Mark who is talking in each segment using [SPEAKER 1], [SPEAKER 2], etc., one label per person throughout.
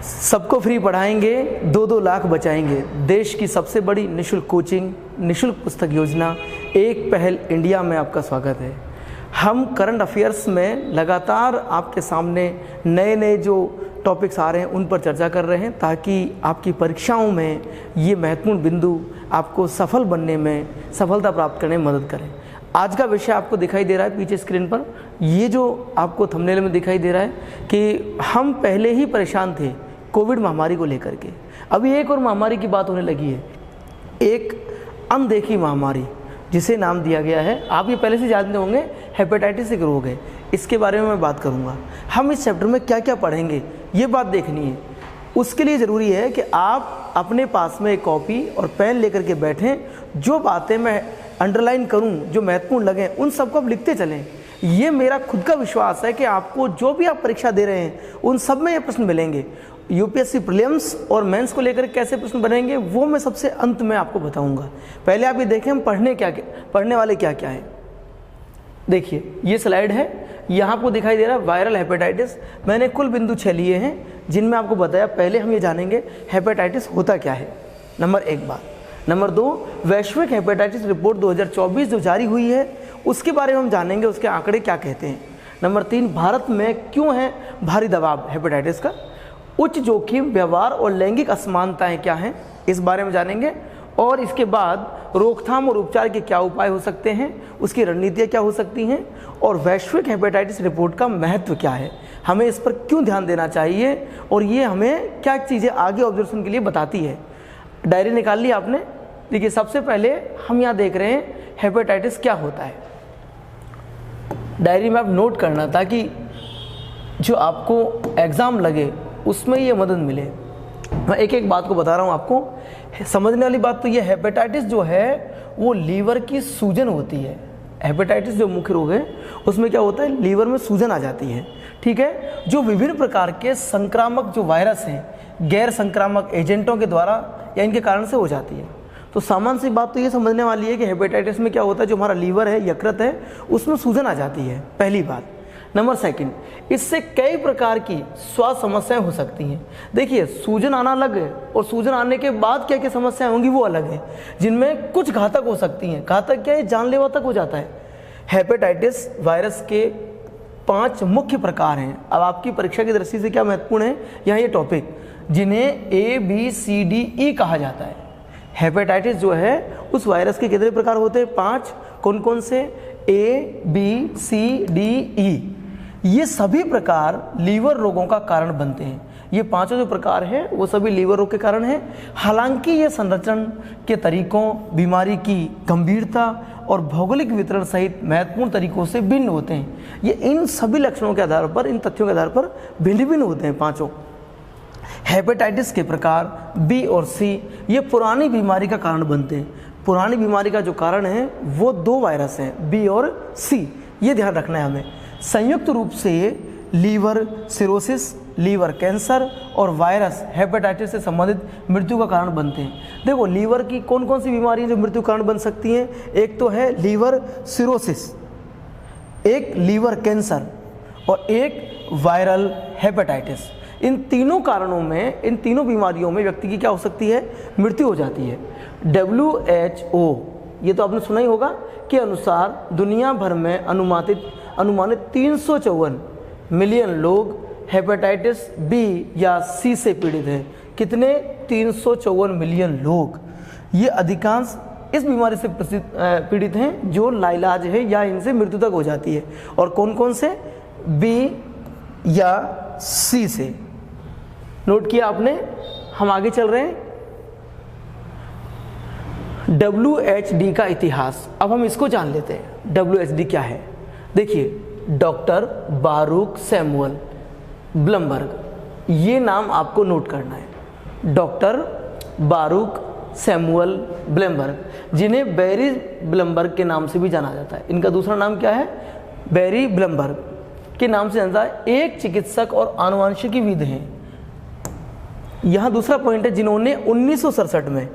[SPEAKER 1] सबको फ्री पढ़ाएंगे, 2-2 लाख बचाएंगे। देश की सबसे बड़ी निःशुल्क कोचिंग, निःशुल्क पुस्तक योजना एक पहल इंडिया में आपका स्वागत है। हम करंट अफेयर्स में लगातार आपके सामने नए नए जो टॉपिक्स आ रहे हैं उन पर चर्चा कर रहे हैं, ताकि आपकी परीक्षाओं में ये महत्वपूर्ण बिंदु आपको सफल बनने में, सफलता प्राप्त करने में मदद करें। आज का विषय आपको दिखाई दे रहा है पीछे स्क्रीन पर, ये जो आपको थंबनेल में दिखाई दे रहा है कि हम पहले ही परेशान थे कोविड महामारी को लेकर के। अभी एक और महामारी की बात होने लगी है, एक अनदेखी महामारी जिसे नाम दिया गया है, आप ये पहले से जानते होंगे, हेपेटाइटिस एक रोग है। इसके बारे में मैं बात करूंगा। हम इस चैप्टर में क्या क्या पढ़ेंगे ये बात देखनी है। उसके लिए ज़रूरी है कि आप अपने पास में एक कॉपी और पेन लेकर के बैठें। जो बातें मैं अंडरलाइन करूं, जो महत्वपूर्ण लगे, उन सबको आप लिखते चलें। ये मेरा खुद का विश्वास है कि आपको जो भी आप परीक्षा दे रहे हैं उन सब में ये प्रश्न मिलेंगे। यूपीएससी प्रीलिम्स और मेंस को लेकर कैसे प्रश्न बनेंगे वो मैं सबसे अंत में आपको बताऊंगा। पहले आप ये देखें हम पढ़ने वाले क्या क्या है। देखिए ये स्लाइड है, यहाँ आपको दिखाई दे रहा है वायरल हेपेटाइटिस। मैंने कुल बिंदु 6 लिए हैं जिनमें आपको बताया। पहले हम ये जानेंगे हेपेटाइटिस होता क्या है, नंबर 1 बात। नंबर 2, वैश्विक हेपेटाइटिस रिपोर्ट 2024 जो जारी हुई है उसके बारे में हम जानेंगे, उसके आंकड़े क्या कहते हैं। नंबर 3, भारत में क्यों है भारी दबाव हेपेटाइटिस का। उच्च जोखिम, व्यवहार और लैंगिक असमानताएं क्या हैं, इस बारे में जानेंगे। और इसके बाद रोकथाम और उपचार के क्या उपाय हो सकते हैं, उसकी रणनीतियाँ क्या हो सकती हैं, और वैश्विक हेपेटाइटिस रिपोर्ट का महत्व क्या है, हमें इस पर क्यों ध्यान देना चाहिए और ये हमें क्या चीज़ें आगे ऑब्जर्वेशन के लिए बताती है। डायरी निकाल ली आपने। देखिए सबसे पहले हम यहाँ देख रहे हैं हेपेटाइटिस क्या होता है। डायरी में आप नोट करना ताकि जो आपको एग्ज़ाम लगे उसमें ये मदद मिले। मैं एक एक बात को बता रहा हूँ आपको। समझने वाली बात तो ये, हेपेटाइटिस जो है वो लीवर की सूजन होती है। हेपेटाइटिस जो मुख्य रोग है उसमें क्या होता है, लीवर में सूजन आ जाती है, ठीक है, जो विभिन्न प्रकार के संक्रामक जो वायरस हैं, गैर संक्रामक एजेंटों के द्वारा या इनके कारण से हो जाती है। तो सामान्य सी बात तो ये समझने वाली है कि हेपेटाइटिस में क्या होता है, जो हमारा लीवर है, यकृत है, उसमें सूजन आ जाती है, पहली बात। नंबर 2, इससे कई प्रकार की स्वास्थ्य समस्याएं हो सकती हैं। देखिए सूजन आना अलग है और सूजन आने के बाद क्या क्या समस्याएं होंगी वो अलग है, जिनमें कुछ घातक हो सकती हैं। घातक क्या है, जानलेवा तक हो जाता है। हेपेटाइटिस वायरस के 5 मुख्य प्रकार हैं। अब आपकी परीक्षा की दृष्टि से क्या महत्वपूर्ण है यहाँ ये टॉपिक, जिन्हें ABCDE कहा जाता है। हेपेटाइटिस जो है उस वायरस के कितने प्रकार होते हैं, 5। कौन कौन से, ABCDE। ये सभी प्रकार लीवर रोगों का कारण बनते हैं। ये 5 जो प्रकार हैं वो सभी लीवर रोग के कारण हैं। हालांकि ये संरचना के तरीकों, बीमारी की गंभीरता और भौगोलिक वितरण सहित महत्वपूर्ण तरीकों से भिन्न होते हैं। ये इन सभी लक्षणों के आधार पर, इन तथ्यों के आधार पर भिन्न भिन्न होते हैं 5। हेपेटाइटिस के प्रकार B और C ये पुरानी बीमारी का कारण बनते हैं। पुरानी बीमारी का जो कारण है वो 2 वायरस हैं, B और C, ये ध्यान रखना है हमें। संयुक्त रूप से लीवर सिरोसिस, लीवर कैंसर और वायरस हेपेटाइटिस से संबंधित मृत्यु का कारण बनते हैं। देखो लीवर की कौन कौन सी बीमारियां जो मृत्यु कारण बन सकती हैं, एक तो है लीवर सिरोसिस, एक लीवर कैंसर और एक वायरल हेपेटाइटिस। इन तीनों कारणों में, इन तीनों बीमारियों में व्यक्ति की क्या हो सकती है, मृत्यु हो जाती है। WHO ये तो आपने सुना ही होगा के अनुसार दुनिया भर में अनुमानित 354 मिलियन लोग हेपेटाइटिस B या C से पीड़ित हैं। कितने, 354 मिलियन लोग। ये अधिकांश इस बीमारी से पीड़ित हैं जो लाइलाज है या इनसे मृत्यु तक हो जाती है। और कौन कौन से, B या C से। नोट किया आपने। हम आगे चल रहे हैं। WHD का इतिहास, अब हम इसको जान लेते हैं। WHD क्या है, देखिए डॉक्टर बारूक सैमुअल ब्लमबर्ग, ये नाम आपको नोट करना है। डॉक्टर बारूक सैमुअल ब्लमबर्ग, जिन्हें बैरी ब्लमबर्ग के नाम से भी जाना जाता है। इनका दूसरा नाम क्या है, बैरी ब्लमबर्ग के नाम से जानता है। एक चिकित्सक और आनुवंशिकीविद हैं। यहाँ दूसरा पॉइंट है, जिन्होंने 1967 में,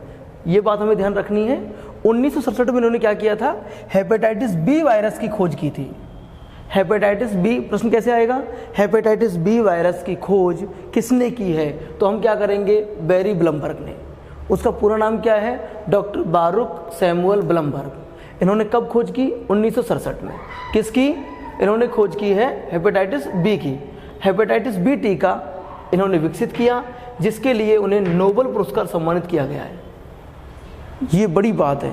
[SPEAKER 1] ये बात हमें ध्यान रखनी है, 1967 में इन्होंने क्या किया था, हेपेटाइटिस B वायरस की खोज की थी। हेपेटाइटिस बी, प्रश्न कैसे आएगा, हेपेटाइटिस बी वायरस की खोज किसने की है, तो हम क्या करेंगे, बैरी ब्लमबर्ग ने। उसका पूरा नाम क्या है, डॉक्टर बारुक सैमुअल ब्लमबर्ग। इन्होंने कब खोज की, 1967 में। किसकी, इन्होंने खोज की है हेपेटाइटिस बी की। हेपेटाइटिस बी टीका इन्होंने विकसित किया, जिसके लिए उन्हें नोबेल पुरस्कार सम्मानित किया गया है। ये बड़ी बात है,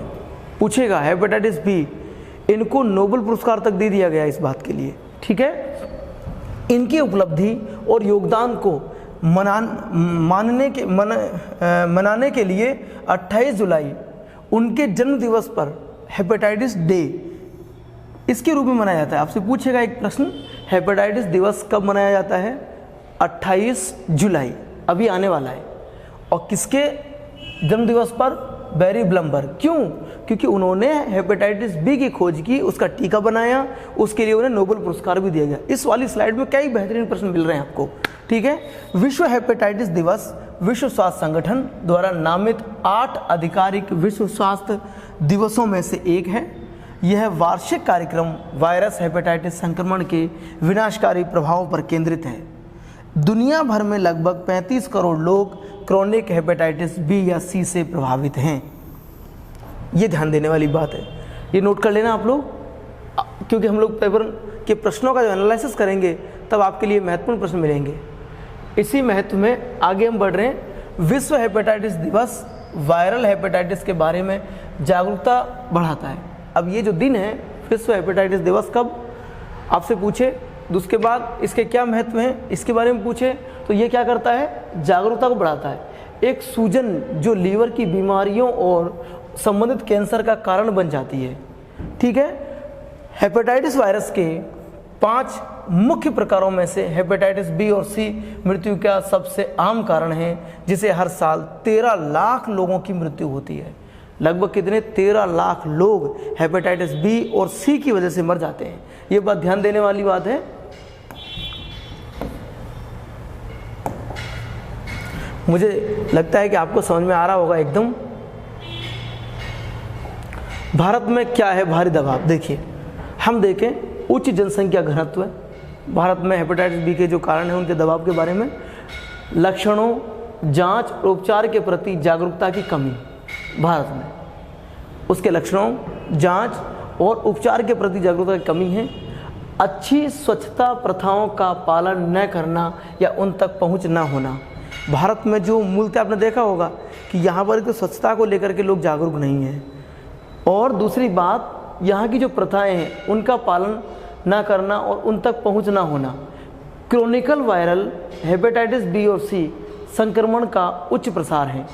[SPEAKER 1] पूछेगा हेपेटाइटिस बी, इनको नोबेल पुरस्कार तक दे दिया गया इस बात के लिए, ठीक है। इनकी उपलब्धि और योगदान को मनाने के लिए 28 जुलाई उनके जन्म दिवस पर हेपेटाइटिस डे इसके रूप में मनाया जाता है। आपसे पूछेगा एक प्रश्न, हेपेटाइटिस दिवस कब मनाया जाता है, 28 जुलाई, अभी आने वाला है। और किसके जन्म दिवस पर, बैरी ब्लमबर्ग। क्यों, क्योंकि उन्होंने हेपेटाइटिस बी की खोज की, उसका टीका बनाया, उसके लिए उन्हें नोबेल पुरस्कार भी दिया गया। इस वाली स्लाइड में कई बेहतरीन प्रश्न मिल रहे हैं आपको, ठीक है। विश्व हेपेटाइटिस दिवस विश्व स्वास्थ्य संगठन द्वारा नामित 8 आधिकारिक विश्व स्वास्थ्य दिवसों में से एक है। यह वार्षिक कार्यक्रम वायरस हेपेटाइटिस संक्रमण के विनाशकारी प्रभावों पर केंद्रित है। दुनिया भर में लगभग 35 करोड़ लोग क्रोनिक हेपेटाइटिस बी या सी से प्रभावित हैं। ये ध्यान देने वाली बात है, ये नोट कर लेना आप लोग, क्योंकि हम लोग पेपर के प्रश्नों का जो एनालिसिस करेंगे तब आपके लिए महत्वपूर्ण प्रश्न मिलेंगे। इसी महत्व में आगे हम बढ़ रहे हैं। विश्व हेपेटाइटिस दिवस वायरल हेपेटाइटिस के बारे में जागरूकता बढ़ाता है। अब ये जो दिन है विश्व हेपेटाइटिस दिवस, कब आपसे पूछे, उसके बाद इसके क्या महत्व हैं इसके बारे में पूछे, तो ये क्या करता है, जागरूकता को बढ़ाता है। एक सूजन जो लीवर की बीमारियों और संबंधित कैंसर का कारण बन जाती है, ठीक है। हेपेटाइटिस वायरस के 5 मुख्य प्रकारों में से हेपेटाइटिस बी और सी मृत्यु का सबसे आम कारण है, जिसे हर साल 13 लाख लोगों की मृत्यु होती है। लगभग कितने, 13 लाख लोग हेपेटाइटिस बी और सी की वजह से मर जाते हैं। ये बात ध्यान देने वाली बात है। मुझे लगता है कि आपको समझ में आ रहा होगा एकदम। भारत में क्या है भारी दबाव, देखिए हम देखें उच्च जनसंख्या घनत्व है भारत में। हेपेटाइटिस बी के जो कारण हैं उनके दबाव के बारे में, लक्षणों, जांच और उपचार के प्रति जागरूकता की कमी भारत में, उसके लक्षणों, जांच और उपचार के प्रति जागरूकता की कमी है। अच्छी स्वच्छता प्रथाओं का पालन न करना या उन तक पहुंच न होना। भारत में जो मूलतः आपने देखा होगा कि यहाँ पर तो स्वच्छता को लेकर के लोग जागरूक नहीं हैं, और दूसरी बात यहाँ की जो प्रथाएं हैं उनका पालन ना करना और उन तक पहुँच ना होना। क्रोनिकल वायरल हेपेटाइटिस बी और सी संक्रमण का उच्च प्रसार है।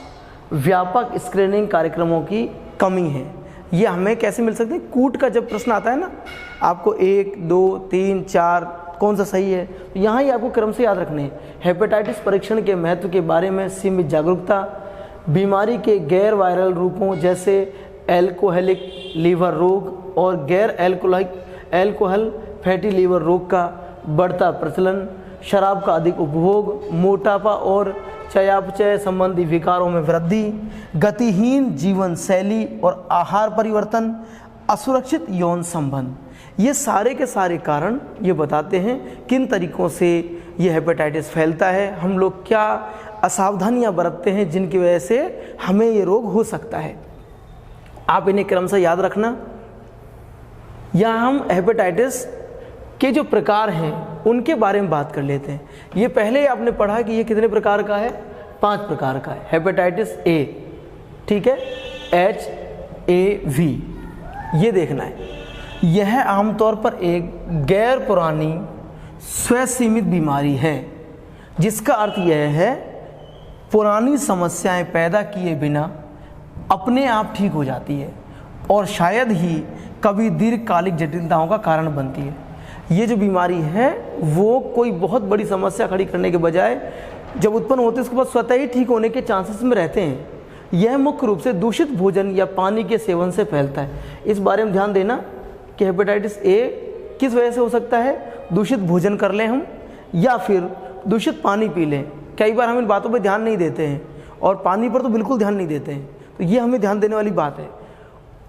[SPEAKER 1] व्यापक स्क्रीनिंग कार्यक्रमों की कमी है। ये हमें कैसे मिल सकते हैं, कूट का जब प्रश्न आता है ना, आपको 1, 2, 3, 4 कौन सा सही है, तो यहाँ ही आपको क्रम से याद रखने हैं। हेपेटाइटिस परीक्षण के महत्व के बारे में सीमित जागरूकता, बीमारी के गैर वायरल रूपों जैसे एल्कोहलिक लीवर रोग और गैर एल्कोहल फैटी लीवर रोग का बढ़ता प्रचलन, शराब का अधिक उपभोग, मोटापा और चयापचय संबंधी विकारों में वृद्धि, गतिहीन जीवन शैली और आहार परिवर्तन, असुरक्षित यौन संबंध, ये सारे के सारे कारण ये बताते हैं किन तरीक़ों से ये हेपेटाइटिस फैलता है, हम लोग क्या असावधानियां बरतते हैं जिनकी वजह से हमें ये रोग हो सकता है। आप इन्हें क्रम से याद रखना। यहाँ हम हेपेटाइटिस के जो प्रकार हैं उनके बारे में बात कर लेते हैं। ये पहले ही आपने पढ़ा कि ये कितने प्रकार का है, 5 प्रकार का है। हेपेटाइटिस ए, ठीक है, HAV, ये देखना है। यह आमतौर पर एक गैर पुरानी स्वसीमित बीमारी है, जिसका अर्थ यह है पुरानी समस्याएं पैदा किए बिना अपने आप ठीक हो जाती है और शायद ही कभी दीर्घकालिक जटिलताओं का कारण बनती है। ये जो बीमारी है वो कोई बहुत बड़ी समस्या खड़ी करने के बजाय जब उत्पन्न होती है उसके बाद स्वतः ही ठीक होने के चांसेस में रहते हैं। यह मुख्य रूप से दूषित भोजन या पानी के सेवन से फैलता है। इस बारे में ध्यान देना कि हेपेटाइटिस ए किस वजह से हो सकता है, दूषित भोजन कर लें हम या फिर दूषित पानी पी लें। कई बार हम इन बातों पर ध्यान नहीं देते हैं और पानी पर तो बिल्कुल ध्यान नहीं देते हैं, तो ये हमें ध्यान देने वाली बात है।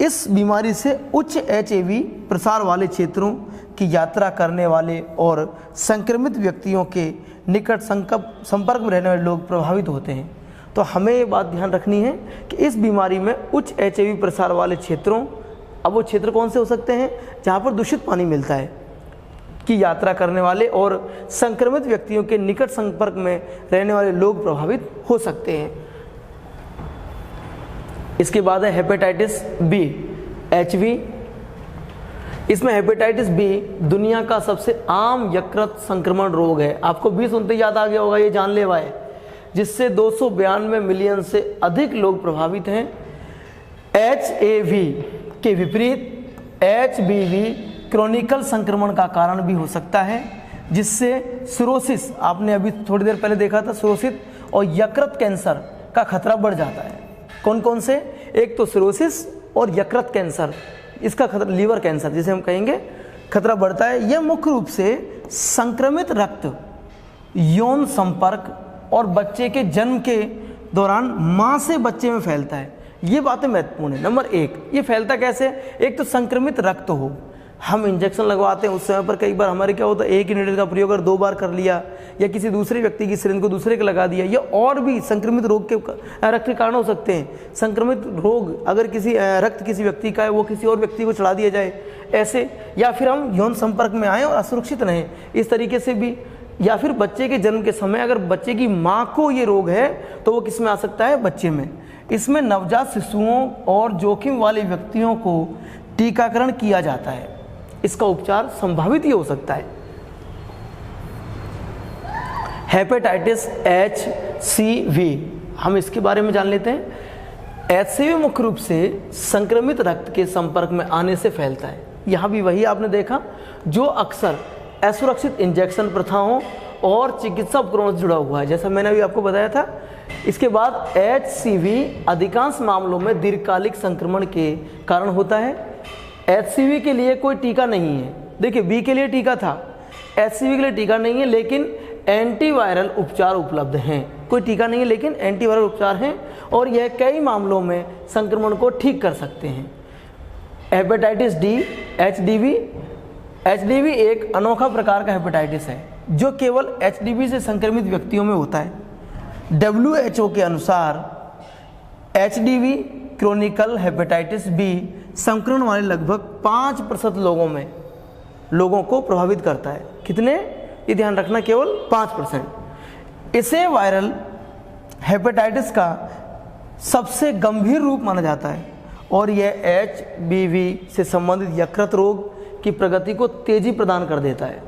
[SPEAKER 1] इस बीमारी से उच्च एचआईवी प्रसार वाले क्षेत्रों की यात्रा करने वाले और संक्रमित व्यक्तियों के निकट संपर्क में रहने वाले लोग प्रभावित होते हैं। तो हमें ये बात ध्यान रखनी है कि इस बीमारी में उच्च एचआईवी प्रसार वाले क्षेत्रों, अब वो क्षेत्र कौन से हो सकते हैं? जहाँ पर दूषित पानी मिलता है, की यात्रा करने वाले और संक्रमित व्यक्तियों के निकट संपर्क में रहने वाले लोग प्रभावित हो सकते हैं। इसके बाद है हेपेटाइटिस बी, एचवी। इसमें हेपेटाइटिस बी दुनिया का सबसे आम यकृत संक्रमण रोग है। आपको बी सुनते याद आ गया होगा, ये जानलेवा है, जिससे 292 मिलियन से अधिक लोग प्रभावित हैं। एचएवी के विपरीत एचबीवी क्रॉनिकल संक्रमण का कारण भी हो सकता है, जिससे सिरोसिस, आपने अभी थोड़ी देर पहले देखा था, सिरोसिस और यकृत कैंसर का खतरा बढ़ जाता है। कौन कौन से? एक तो सिरोसिस और यकृत कैंसर, इसका खतरा, लीवर कैंसर जिसे हम कहेंगे, खतरा बढ़ता है। यह मुख्य रूप से संक्रमित रक्त, यौन संपर्क और बच्चे के जन्म के दौरान मां से बच्चे में फैलता है। ये बातें महत्वपूर्ण है। नंबर एक, ये फैलता कैसे? एक तो संक्रमित रक्त हो, हम इंजेक्शन लगवाते हैं उस समय पर कई बार हमारे क्या होता है, एक ही नीडल का प्रयोग अगर 2 बार कर लिया, या किसी दूसरे व्यक्ति की सिरिंज को दूसरे को लगा दिया, या और भी संक्रमित रोग के रक्त के कारण हो सकते हैं। संक्रमित रोग अगर किसी रक्त किसी व्यक्ति का है, वो किसी और व्यक्ति को चढ़ा दिया जाए ऐसे, या फिर हम यौन संपर्क में आए और असुरक्षित रहें, इस तरीके से भी, या फिर बच्चे के जन्म के समय अगर बच्चे की माँ को ये रोग है तो वो किस में आ सकता है? बच्चे में। इसमें नवजात शिशुओं और जोखिम वाले व्यक्तियों को टीकाकरण किया जाता है। इसका उपचार संभावित ही हो सकता है। हेपेटाइटिस HCV, हम इसके बारे में जान लेते हैं। HCV मुख्य रूप से संक्रमित रक्त के संपर्क में आने से फैलता है। यहाँ भी वही आपने देखा, जो अक्सर असुरक्षित इंजेक्शन प्रथाओं और चिकित्सा उपकरणों से जुड़ा हुआ है, जैसा मैंने अभी आपको बताया था। इसके बाद HCV अधिकांश मामलों में दीर्घकालिक संक्रमण के कारण होता है। HCV के लिए कोई टीका नहीं है। देखिए, बी के लिए टीका था, HCV के लिए टीका नहीं है, लेकिन एंटीवायरल उपचार उपलब्ध हैं। कोई टीका नहीं है लेकिन एंटीवायरल उपचार हैं, और यह कई मामलों में संक्रमण को ठीक कर सकते हैं। हेपेटाइटिस डी, HDV एक अनोखा प्रकार का हेपेटाइटिस है जो केवल HDV से संक्रमित व्यक्तियों में होता है। WHO के अनुसार HDV क्रॉनिकल हेपेटाइटिस बी संक्रमण वाले लगभग 5% लोगों को प्रभावित करता है। कितने? ये ध्यान रखना, केवल 5%। इसे वायरल हेपेटाइटिस का सबसे गंभीर रूप माना जाता है, और यह HBV से संबंधित यकृत रोग की प्रगति को तेजी प्रदान कर देता है।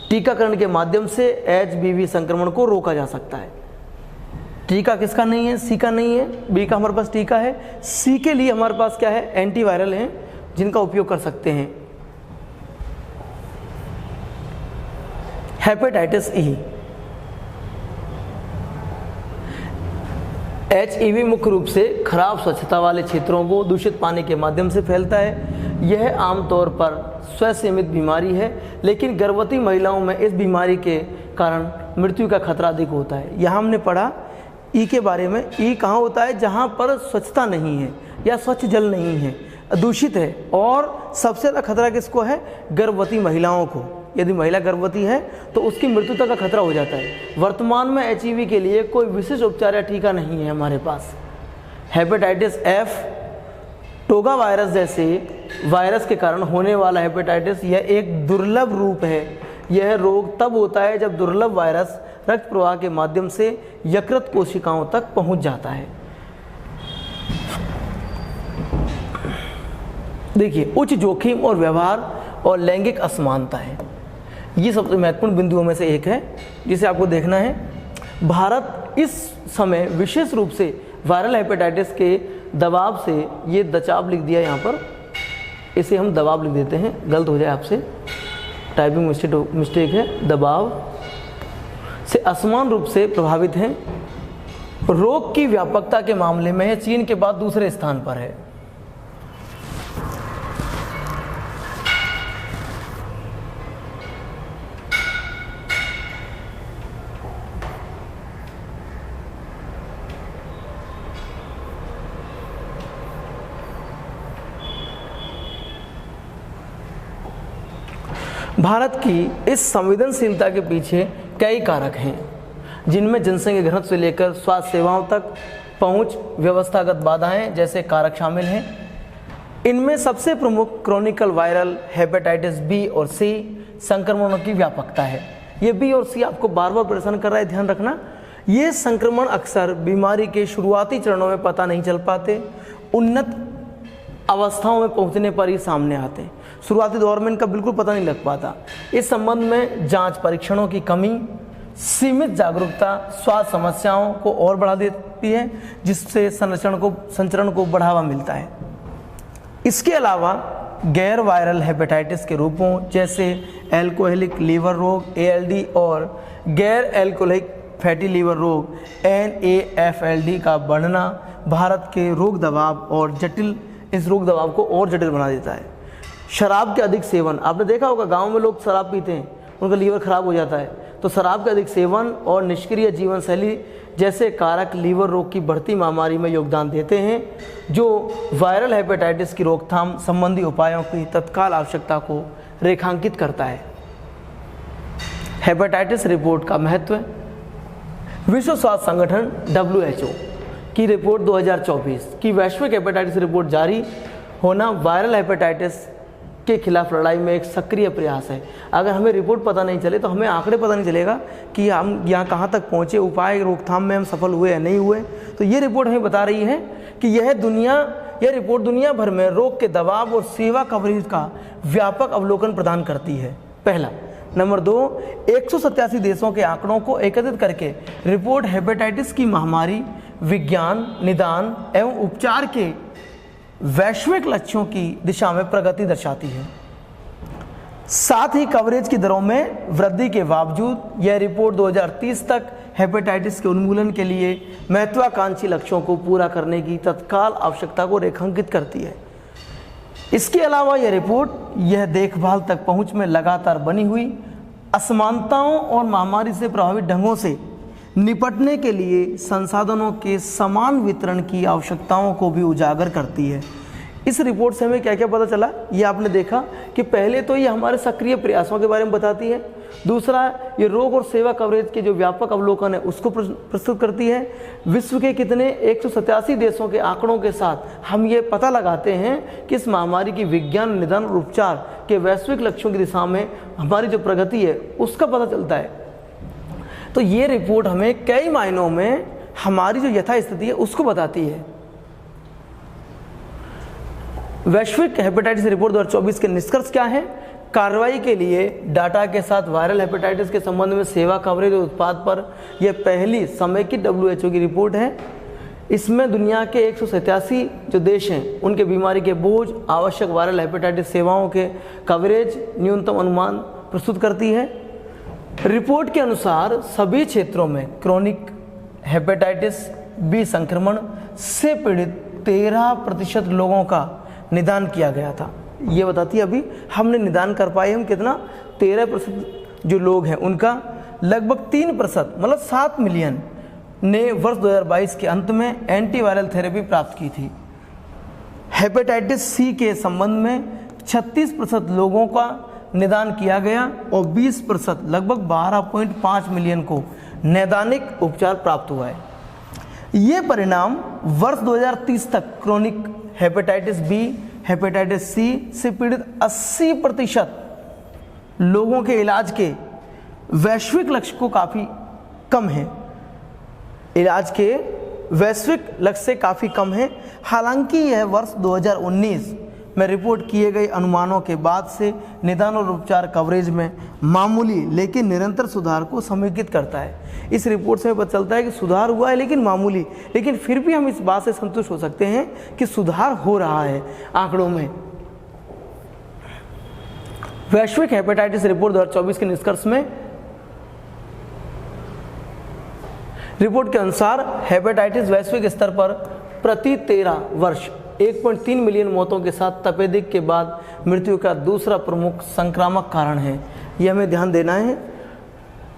[SPEAKER 1] टीकाकरण के माध्यम से HBV संक्रमण को रोका जा सकता है। टीका किसका नहीं है? सी का नहीं है, बी का हमारे पास टीका है। सी के लिए हमारे पास क्या है? एंटीवायरल हैं जिनका उपयोग कर सकते हैं। हेपेटाइटिस ई, HEV मुख्य रूप से खराब स्वच्छता वाले क्षेत्रों को दूषित पानी के माध्यम से फैलता है। यह आमतौर पर स्वसीमित बीमारी है, लेकिन गर्भवती महिलाओं में इस बीमारी के कारण मृत्यु का खतरा अधिक होता है। यहाँ हमने पढ़ा ई के बारे में। ई कहाँ होता है? जहाँ पर स्वच्छता नहीं है या स्वच्छ जल नहीं है, दूषित है। और सबसे ज़्यादा खतरा किसको है? गर्भवती महिलाओं को। यदि महिला गर्भवती है तो उसकी मृत्यु तक का खतरा हो जाता है। वर्तमान में HEV के लिए कोई विशेष उपचार या टीका नहीं है हमारे पास। हेपेटाइटिस F, टोगा वायरस जैसे वायरस के कारण होने वाला हेपेटाइटिस, यह एक दुर्लभ रूप है। यह रोग तब होता है जब दुर्लभ वायरस रक्त प्रवाह के माध्यम से यकृत कोशिकाओं तक पहुंच जाता है। देखिए, उच्च जोखिम और व्यवहार और लैंगिक असमानता है, ये सबसे महत्वपूर्ण बिंदुओं में से एक है जिसे आपको देखना है। भारत इस समय विशेष रूप से वायरल हेपेटाइटिस के दबाव से, ये दचाव लिख दिया यहाँ पर, इसे हम दबाव लिख देते हैं, गलत हो जाए आपसे, टाइपिंग मिस्टेक है। दबाव से असमान रूप से प्रभावित हैं। रोग की व्यापकता के मामले में चीन के बाद दूसरे स्थान पर है। भारत की इस संवेदनशीलता के पीछे कई कारक हैं, जिनमें जनसंख्या घनत्व से लेकर स्वास्थ्य सेवाओं तक पहुंच, व्यवस्थागत बाधाएं जैसे कारक शामिल हैं। इनमें सबसे प्रमुख क्रोनिकल वायरल हेपेटाइटिस बी और सी संक्रमणों की व्यापकता है। ये बी और सी आपको बार बार परेशान कर रहा है, ध्यान रखना। ये संक्रमण अक्सर बीमारी के शुरुआती चरणों में पता नहीं चल पाते, उन्नत अवस्थाओं में पहुंचने पर ही सामने आते हैं। शुरुआती दौर में इनका बिल्कुल पता नहीं लग पाता। इस संबंध में जांच परीक्षणों की कमी, सीमित जागरूकता स्वास्थ्य समस्याओं को और बढ़ा देती है, जिससे संचरण को बढ़ावा मिलता है। इसके अलावा गैर वायरल हेपेटाइटिस के रूपों जैसे एल्कोहलिक लीवर रोग ALD और गैर एल्कोहलिक फैटी लीवर रोग NAFLD का बढ़ना भारत के रोग दबाव और इस रोग दबाव को और जटिल बना देता है। शराब के अधिक सेवन, आपने देखा होगा गांव में लोग शराब पीते हैं, उनका लीवर खराब हो जाता है। तो शराब का अधिक सेवन और निष्क्रिय जीवन शैली जैसे कारक लीवर रोग की बढ़ती महामारी में योगदान देते हैं, जो वायरल हेपेटाइटिस की रोकथाम संबंधी उपायों की तत्काल आवश्यकता को रेखांकित करता है। हेपेटाइटिस रिपोर्ट का महत्व। विश्व स्वास्थ्य संगठन WHO की रिपोर्ट 2024 की वैश्विक हेपेटाइटिस रिपोर्ट जारी होना वायरल हेपेटाइटिस के खिलाफ लड़ाई में एक सक्रिय प्रयास है। अगर हमें रिपोर्ट पता नहीं चले तो हमें आंकड़े पता नहीं चलेगा कि हम यहाँ कहाँ तक पहुँचे, उपाय रोकथाम में हम सफल हुए या नहीं हुए। तो ये रिपोर्ट हमें बता रही है कि यह रिपोर्ट दुनिया भर में रोग के दबाव और सेवा कवरेज का व्यापक अवलोकन प्रदान करती है। पहला। नंबर 2, 187 देशों के आंकड़ों को एकत्रित करके रिपोर्ट हेपेटाइटिस की महामारी, विज्ञान, निदान एवं उपचार के वैश्विक लक्ष्यों की दिशा में प्रगति दर्शाती है। साथ ही कवरेज की दरों में वृद्धि के बावजूद यह रिपोर्ट 2030 तक हेपेटाइटिस के उन्मूलन के लिए महत्वाकांक्षी लक्ष्यों को पूरा करने की तत्काल आवश्यकता को रेखांकित करती है। इसके अलावा यह रिपोर्ट यह देखभाल तक पहुंच में लगातार बनी हुई असमानताओं और महामारी से प्रभावित ढंगों से निपटने के लिए संसाधनों के समान वितरण की आवश्यकताओं को भी उजागर करती है। इस रिपोर्ट से हमें क्या क्या पता चला, ये आपने देखा कि पहले तो ये हमारे सक्रिय प्रयासों के बारे में बताती है। दूसरा, ये रोग और सेवा कवरेज के जो व्यापक अवलोकन है उसको प्रस्तुत करती है। विश्व के कितने 187 देशों के आंकड़ों के साथ हम ये पता लगाते हैं कि इस महामारी की विज्ञान, निदान और उपचार के वैश्विक लक्ष्यों की दिशा में हमारी जो प्रगति है उसका पता चलता है। तो ये रिपोर्ट हमें कई मायनों में हमारी जो यथास्थिति है उसको बताती है। वैश्विक हेपेटाइटिस रिपोर्ट 2024 के निष्कर्ष क्या है? कार्रवाई के लिए डाटा के साथ वायरल हेपेटाइटिस के संबंध में सेवा कवरेज और उत्पाद पर यह पहली समेकित WHO की रिपोर्ट है। इसमें दुनिया के 187 जो देश हैं उनके बीमारी के बोझ, आवश्यक वायरल हेपेटाइटिस सेवाओं के कवरेज, न्यूनतम अनुमान प्रस्तुत करती है। रिपोर्ट के अनुसार सभी क्षेत्रों में क्रोनिक हेपेटाइटिस बी संक्रमण से पीड़ित 13% लोगों का निदान किया गया था। ये बताती है अभी हमने निदान कर पाए हम कितना, 13% जो लोग हैं उनका लगभग 3% मतलब 7 मिलियन ने वर्ष 2022 के अंत में एंटीवायरल थेरेपी प्राप्त की थी। हेपेटाइटिस सी के संबंध में 36% लोगों का निदान किया गया और 20% लगभग 12.5 मिलियन को नैदानिक उपचार प्राप्त हुआ है। ये परिणाम वर्ष 2030 तक chronic hepatitis B, hepatitis C से पीड़ित 80% लोगों के इलाज के वैश्विक लक्ष्य को काफ़ी कम है। इलाज के वैश्विक लक्ष्य से काफ़ी कम है। हालांकि यह वर्ष 2019 में रिपोर्ट किए गए अनुमानों के बाद से निदान और उपचार कवरेज में मामूली लेकिन निरंतर सुधार को समेकित करता है। इस रिपोर्ट से पता चलता है कि सुधार हुआ है लेकिन मामूली, लेकिन फिर भी हम इस बात से संतुष्ट हो सकते हैं कि सुधार हो रहा है आंकड़ों में। वैश्विक हेपेटाइटिस रिपोर्ट 2024 के निष्कर्ष में रिपोर्ट के अनुसार हेपेटाइटिस वैश्विक स्तर पर प्रति 13 वर्ष 1.3 मिलियन मौतों के साथ तपेदिक के बाद मृत्यु का दूसरा प्रमुख संक्रामक कारण है। यह हमें ध्यान देना है।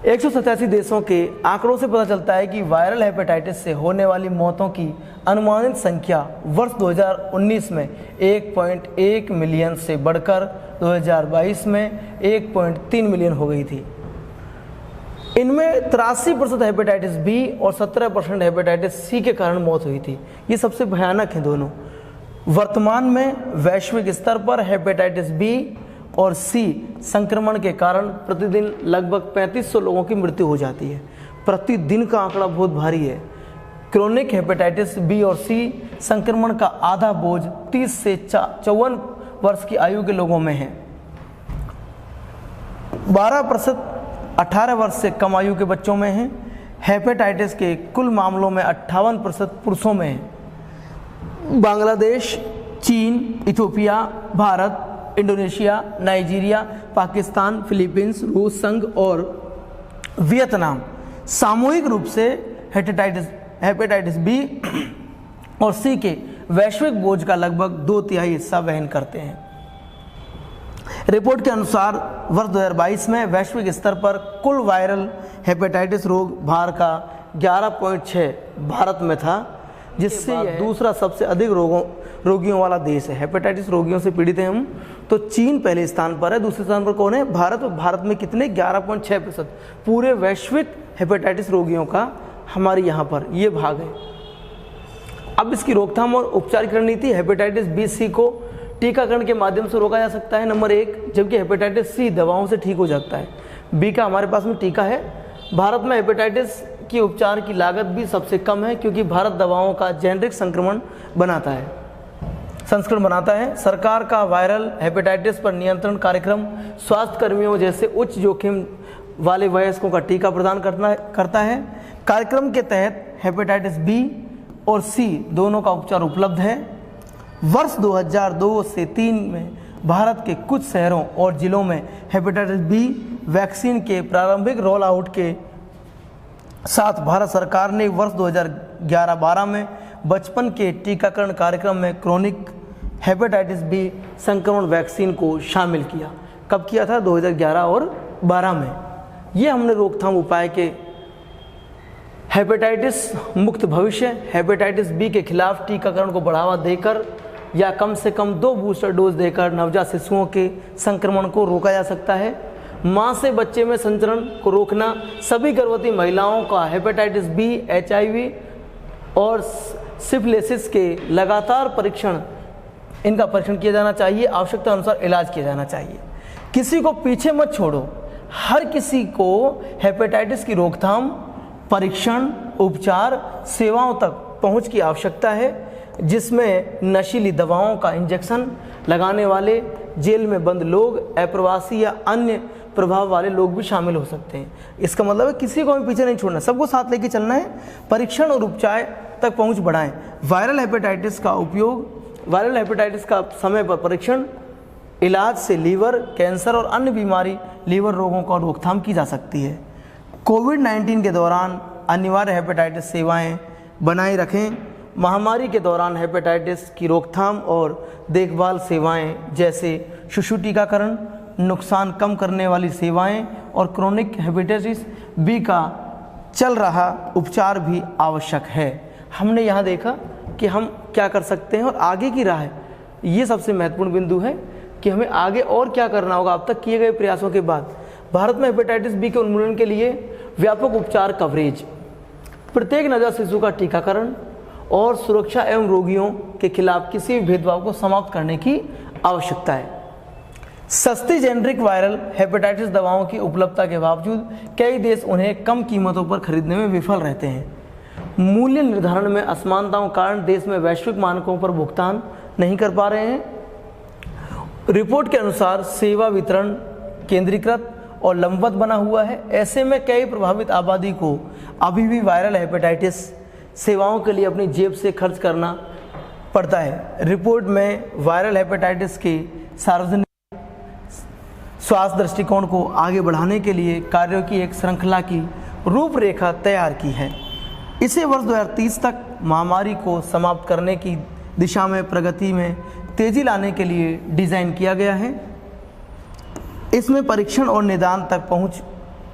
[SPEAKER 1] 187 देशों के आंकड़ों से पता चलता है कि वायरल हेपेटाइटिस से होने वाली मौतों की अनुमानित संख्या वर्ष 2019 में 1.1 मिलियन से बढ़कर 2022 में 1.3 मिलियन हो गई थी। इनमें 83% हेपेटाइटिस बी और 17% हेपेटाइटिस सी के कारण मौत हुई थी। ये सबसे भयानक हैं दोनों। वर्तमान में वैश्विक स्तर पर हेपेटाइटिस बी और सी संक्रमण के कारण प्रतिदिन लगभग 3500 लोगों की मृत्यु हो जाती है। प्रतिदिन का आंकड़ा बहुत भारी है। क्रोनिक हेपेटाइटिस बी और सी संक्रमण का आधा बोझ 30 से 54 वर्ष की आयु के लोगों में है। 12% 18 वर्ष से कम आयु के बच्चों में है। हेपेटाइटिस के कुल मामलों में 58% पुरुषों में है। बांग्लादेश, चीन, Ethiopia, Bharat, Indonesia, Nigeria, Pakistan, Philippines, रूस संघ और वियतनाम सामूहिक रूप से हेपेटाइटिस बी और सी के वैश्विक बोझ का लगभग 2/3 हिस्सा वहन करते हैं। रिपोर्ट के अनुसार वर्ष 2022 में वैश्विक स्तर पर कुल वायरल हेपेटाइटिस रोग भार का 11.6 भारत में था, जिससे यह दूसरा सबसे अधिक रोगियों वाला देश है। हेपेटाइटिस रोगियों से पीड़ित हैं हम, तो चीन पहले स्थान पर है। दूसरे स्थान पर कौन है? भारत। भारत में कितने? 11.6% पूरे वैश्विक हेपेटाइटिस रोगियों का हमारे यहाँ पर ये भाग है। अब इसकी रोकथाम और उपचार की रणनीति। हेपेटाइटिस बी सी को टीकाकरण के माध्यम से रोका जा सकता है, नंबर 1, जबकि हेपेटाइटिस सी दवाओं से ठीक हो जाता है। बी का हमारे पास में टीका है। भारत में हेपेटाइटिस की उपचार की लागत भी सबसे कम है, क्योंकि भारत दवाओं का जेनेरिक संस्करण बनाता है। सरकार का वायरल हेपेटाइटिस पर नियंत्रण कार्यक्रम स्वास्थ्य कर्मियों जैसे उच्च जोखिम वाले वयस्कों का टीका प्रदान करता है। कार्यक्रम के तहत हेपेटाइटिस बी और सी दोनों का उपचार उपलब्ध है। वर्ष 2002 से 3 में भारत के कुछ शहरों और जिलों में हेपेटाइटिस बी वैक्सीन के प्रारंभिक रोल आउट के साथ भारत सरकार ने वर्ष 2011-12 में बचपन के टीकाकरण कार्यक्रम में क्रोनिक हेपेटाइटिस बी संक्रमण वैक्सीन को शामिल किया। कब किया था? 2011 और 12 में। ये हमने रोकथाम उपाय के हेपेटाइटिस मुक्त भविष्य, हेपेटाइटिस बी के खिलाफ टीकाकरण को बढ़ावा देकर या कम से कम 2 बूस्टर डोज देकर नवजात शिशुओं के संक्रमण को रोका जा सकता है। मां से बच्चे में संचरण को रोकना। सभी गर्भवती महिलाओं का हेपेटाइटिस बी, HIV और सिफिलिसिस के लगातार इनका परीक्षण किया जाना चाहिए। आवश्यकता अनुसार इलाज किया जाना चाहिए। किसी को पीछे मत छोड़ो। हर किसी को हेपेटाइटिस की रोकथाम, परीक्षण, उपचार सेवाओं तक पहुंच की आवश्यकता है, जिसमें नशीली दवाओं का इंजेक्शन लगाने वाले, जेल में बंद लोग, अप्रवासी या अन्य प्रभाव वाले लोग भी शामिल हो सकते हैं। इसका मतलब है किसी को भी पीछे नहीं छोड़ना, सबको साथ लेके चलना है। परीक्षण और उपचार तक पहुंच बढ़ाएं। वायरल हेपेटाइटिस का समय पर परीक्षण, इलाज से लीवर कैंसर और अन्य बीमारी, लीवर रोगों का रोकथाम की जा सकती है। कोविड-19 के दौरान अनिवार्य हेपेटाइटिस सेवाएं बनाए रखें। महामारी के दौरान हेपेटाइटिस की रोकथाम और देखभाल सेवाएं जैसे शिशु टीकाकरण, नुकसान कम करने वाली सेवाएं और क्रोनिक हेपेटाइटिस बी का चल रहा उपचार भी आवश्यक है। हमने यहाँ देखा कि हम क्या कर सकते हैं और आगे की राह। ये सबसे महत्वपूर्ण बिंदु है कि हमें आगे और क्या करना होगा। अब तक किए गए प्रयासों के बाद भारत में हेपेटाइटिस बी के उन्मूलन के लिए व्यापक उपचार कवरेज, प्रत्येक नवजात शिशु का टीकाकरण और सुरक्षा एवं रोगियों के खिलाफ किसी भी भेदभाव को समाप्त करने की आवश्यकता है। सस्ती जेनेरिक वायरल हेपेटाइटिस दवाओं की उपलब्धता के बावजूद कई देश उन्हें कम कीमतों पर खरीदने में विफल रहते हैं। मूल्य निर्धारण में असमानताओं के कारण देश में वैश्विक मानकों पर भुगतान नहीं कर पा रहे हैं। रिपोर्ट के अनुसार सेवा वितरण केंद्रीकृत और लंबवत बना हुआ है। ऐसे में कई प्रभावित आबादी को अभी भी वायरल हेपेटाइटिस सेवाओं के लिए अपनी जेब से खर्च करना पड़ता है। रिपोर्ट में वायरल हेपेटाइटिस के सार्वजनिक स्वास्थ्य दृष्टिकोण को आगे बढ़ाने के लिए कार्यों की एक श्रृंखला की रूपरेखा तैयार की है। इसे वर्ष 2030 तक महामारी को समाप्त करने की दिशा में प्रगति में तेजी लाने के लिए डिज़ाइन किया गया है। इसमें परीक्षण और निदान तक पहुंच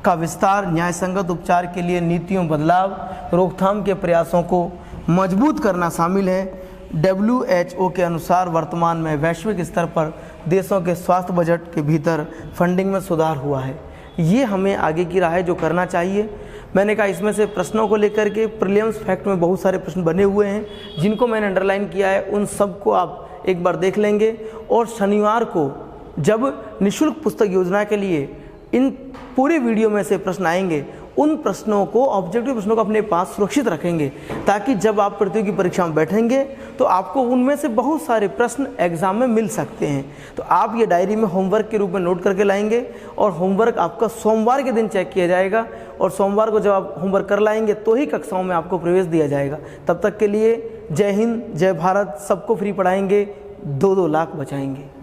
[SPEAKER 1] का विस्तार, न्याय संगत उपचार के लिए नीतियों बदलाव, रोकथाम के प्रयासों को मजबूत करना शामिल है। WHO के अनुसार वर्तमान में वैश्विक स्तर पर देशों के स्वास्थ्य बजट के भीतर फंडिंग में सुधार हुआ है। ये हमें आगे की राह है जो करना चाहिए। मैंने कहा इसमें से प्रश्नों को लेकर के प्रीलिम्स फैक्ट में बहुत सारे प्रश्न बने हुए हैं जिनको मैंने अंडरलाइन किया है, उन सब को आप एक बार देख लेंगे। और शनिवार को जब निःशुल्क पुस्तक योजना के लिए इन पूरे वीडियो में से प्रश्न आएंगे, उन प्रश्नों को, ऑब्जेक्टिव प्रश्नों को अपने पास सुरक्षित रखेंगे ताकि जब आप प्रतियोगी परीक्षा में बैठेंगे तो आपको उनमें से बहुत सारे प्रश्न एग्जाम में मिल सकते हैं। तो आप ये डायरी में होमवर्क के रूप में नोट करके लाएंगे और होमवर्क आपका सोमवार के दिन चेक किया जाएगा और सोमवार को जब आप होमवर्क कर लाएंगे तो ही कक्षाओं में आपको प्रवेश दिया जाएगा। तब तक के लिए जय हिंद, जय भारत। सबको फ्री पढ़ाएंगे, 2-2 लाख बचाएंगे।